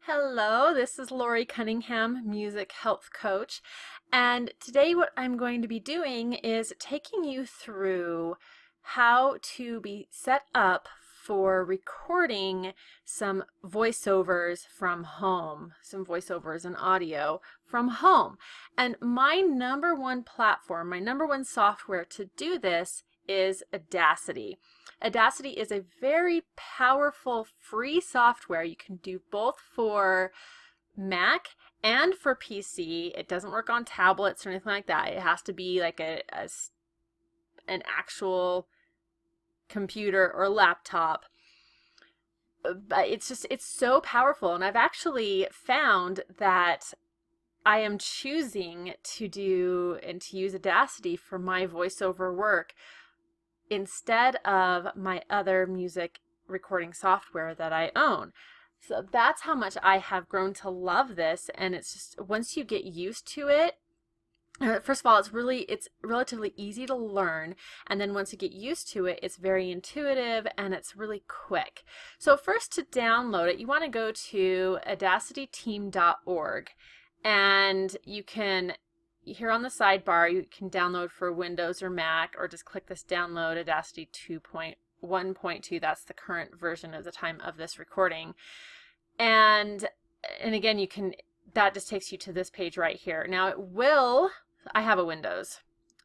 Hello, this is Lori Cunningham, music health coach, and today what I'm going to be doing is taking you through how to be set up for recording some voiceovers from home, some voiceovers and audio from home. And my number one platform, my number one software to do this is Audacity. Audacity is a very powerful free software. You can do both for Mac and for PC. It doesn't work on tablets or anything like that. It has to be like an actual computer or laptop. But it's so powerful. And I've actually found that I am choosing to do and to use Audacity for my voiceover work instead of my other music recording software that I own. So that's how much I have grown to love this. And it's just, once you get used to it, first of all, it's relatively easy to learn. And then once you get used to it, it's very intuitive and it's really quick. So first, to download it, you want to go to audacityteam.org, and you can, here on the sidebar, you can download for Windows or Mac, or just click this download Audacity 2.1.2. That's the current version at the time of this recording. And again, you can, that just takes you to this page right here. Now it will, I have a Windows,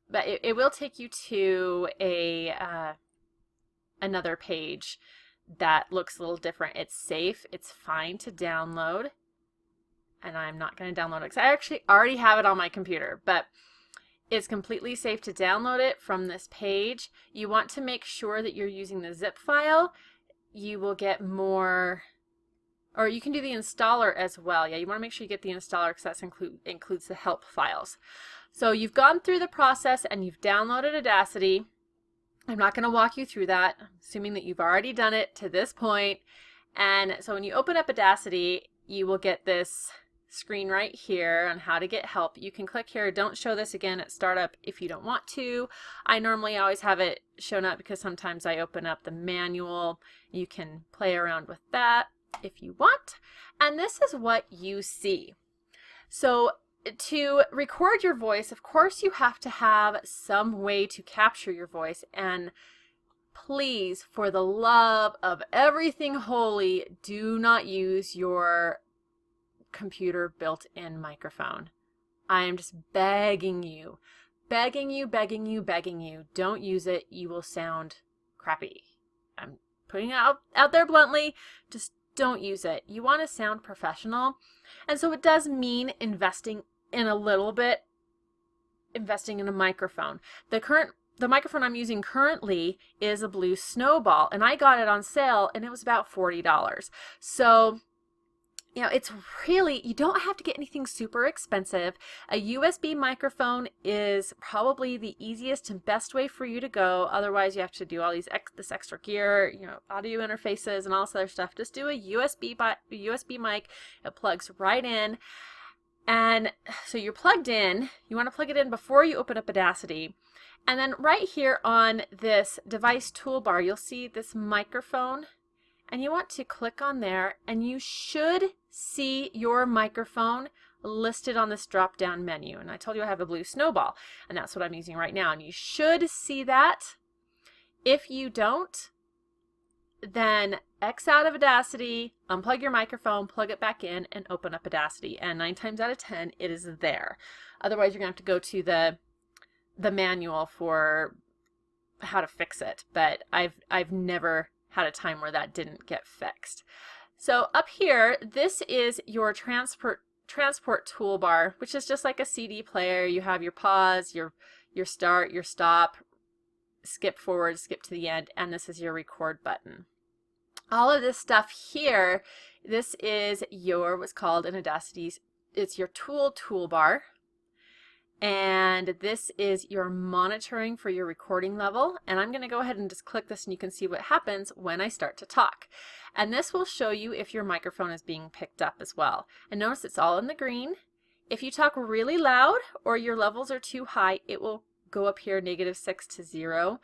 but it will take you to another page that looks a little different. It's safe, it's fine to download. And I'm not going to download it because I actually already have it on my computer, but it's completely safe to download it from this page. You want to make sure that you're using the zip file. You will get more, or you can do the installer as well. Yeah, you want to make sure you get the installer because that includes the help files. So you've gone through the process and you've downloaded Audacity. I'm not going to walk you through that, assuming that you've already done it to this point. And so when you open up Audacity, you will get this screen right here on how to get help. You can click here. Don't show this again at startup if you don't want to. I normally always have it shown up because sometimes I open up the manual. You can play around with that if you want. And this is what you see. So to record your voice, of course, you have to have some way to capture your voice. And please, for the love of everything holy, do not use your computer built-in microphone. I am just begging you, begging you, begging you, begging you. Don't use it. You will sound crappy. I'm putting it out there bluntly. Just don't use it. You want to sound professional. And so it does mean investing in a microphone. The microphone I'm using currently is a Blue Snowball, and I got it on sale and it was about $40. So you know, it's really, you don't have to get anything super expensive. A USB microphone is probably the easiest and best way for you to go. Otherwise, you have to do all this extra gear, you know, audio interfaces and all this other stuff. Just do a USB mic. It plugs right in. And so you're plugged in. You want to plug it in before you open up Audacity. And then right here on this device toolbar, you'll see this microphone. And you want to click on there, and you should see your microphone listed on this drop-down menu. And I told you I have a Blue Snowball, and that's what I'm using right now. And you should see that. If you don't, then X out of Audacity, unplug your microphone, plug it back in, and open up Audacity. And 9 times out of 10, it is there. Otherwise, you're going to have to go to the manual for how to fix it. But I've never had a time where that didn't get fixed. So up here, this is your transport toolbar, which is just like a CD player. You have your pause, your start, your stop, skip forward, skip to the end, and this is your record button. All of this stuff here, this is what's called in Audacity, it's your toolbar. And this is your monitoring for your recording level. And I'm going to go ahead and just click this and you can see what happens when I start to talk. And this will show you if your microphone is being picked up as well. And notice it's all in the green. If you talk really loud or your levels are too high, it will go up here -6 to 0.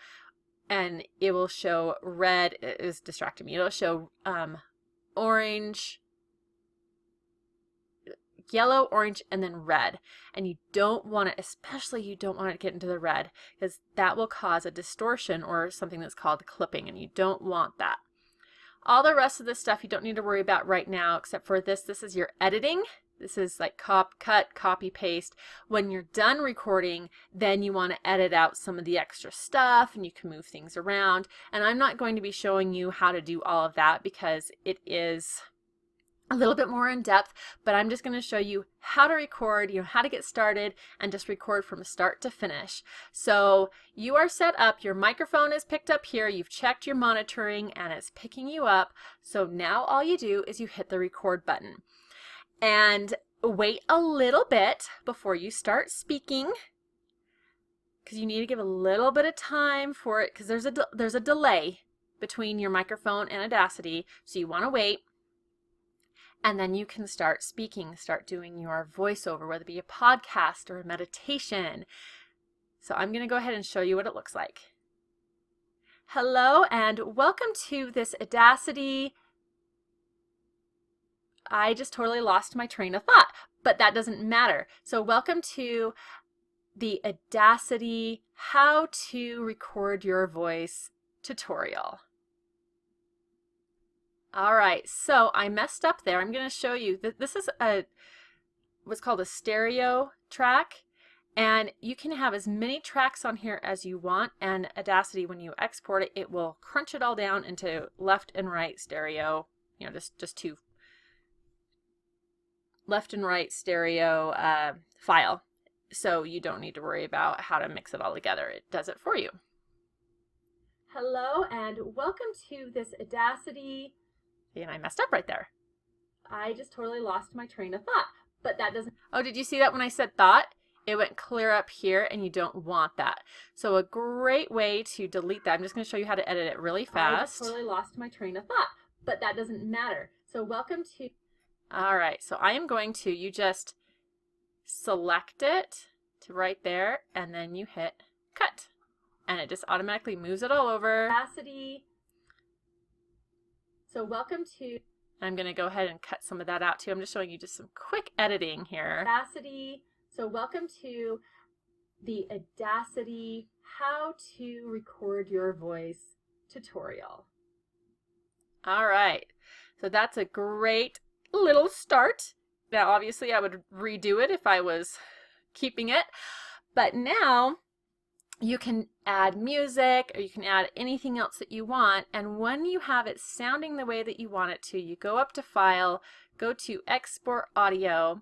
And it will show red. It is distracting me. It'll show orange, yellow, orange, and then red. And you don't want it, especially you don't want it to get into the red, because that will cause a distortion or something that's called clipping, and you don't want that. All the rest of this stuff you don't need to worry about right now, except for this. This is your editing. This is like cut, copy, paste. When you're done recording, then you want to edit out some of the extra stuff and you can move things around. And I'm not going to be showing you how to do all of that because it is a little bit more in depth, but I'm just going to show you how to record, how to get started and just record from start to finish. So you are set up, your microphone is picked up here, you've checked your monitoring and it's picking you up. So now all you do is you hit the record button. And wait a little bit before you start speaking, because you need to give a little bit of time for it, because there's a delay between your microphone and Audacity, so you want to wait. And then you can start speaking, start doing your voiceover, whether it be a podcast or a meditation. So I'm going to go ahead and show you what it looks like. Hello and welcome to this Audacity. I just totally lost my train of thought, but that doesn't matter. So welcome to the Audacity How to Record Your Voice tutorial. All right, so I messed up there. I'm going to show you that this is what's called a stereo track, and you can have as many tracks on here as you want, and Audacity, when you export it, it will crunch it all down into left and right stereo, just two left and right stereo file. So you don't need to worry about how to mix it all together. It does it for you. Hello and welcome to this Audacity. And I messed up right there. I just totally lost my train of thought, but that doesn't. Oh, did you see that when I said thought? It went clear up here and you don't want that. So a great way to delete that, I'm just going to show you how to edit it really fast. I just totally lost my train of thought, but that doesn't matter. So welcome to. All right, so I am going to, you just select it to right there, and then you hit cut. And it just automatically moves it all over. Audacity. So welcome to. I'm going to go ahead and cut some of that out too. I'm just showing you just some quick editing here. Audacity. So welcome to the Audacity How to Record Your Voice tutorial. All right, so that's a great little start. Now obviously I would redo it if I was keeping it, but now you can add music or you can add anything else that you want, and when you have it sounding the way that you want it to, you go up to File, go to Export Audio,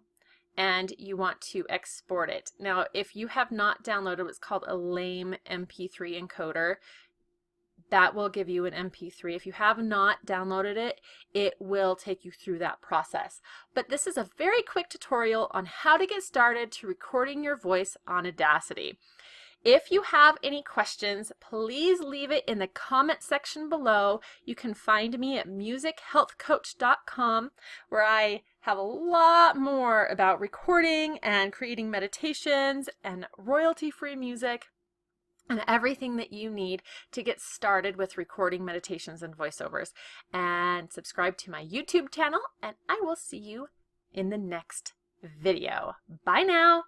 and you want to export it. Now if you have not downloaded what's called a lame MP3 encoder, that will give you an MP3. If you have not downloaded it, it will take you through that process. But this is a very quick tutorial on how to get started to recording your voice on Audacity. If you have any questions, please leave it in the comment section below. You can find me at musichealthcoach.com, where I have a lot more about recording and creating meditations and royalty-free music and everything that you need to get started with recording meditations and voiceovers. And subscribe to my YouTube channel, and I will see you in the next video. Bye now.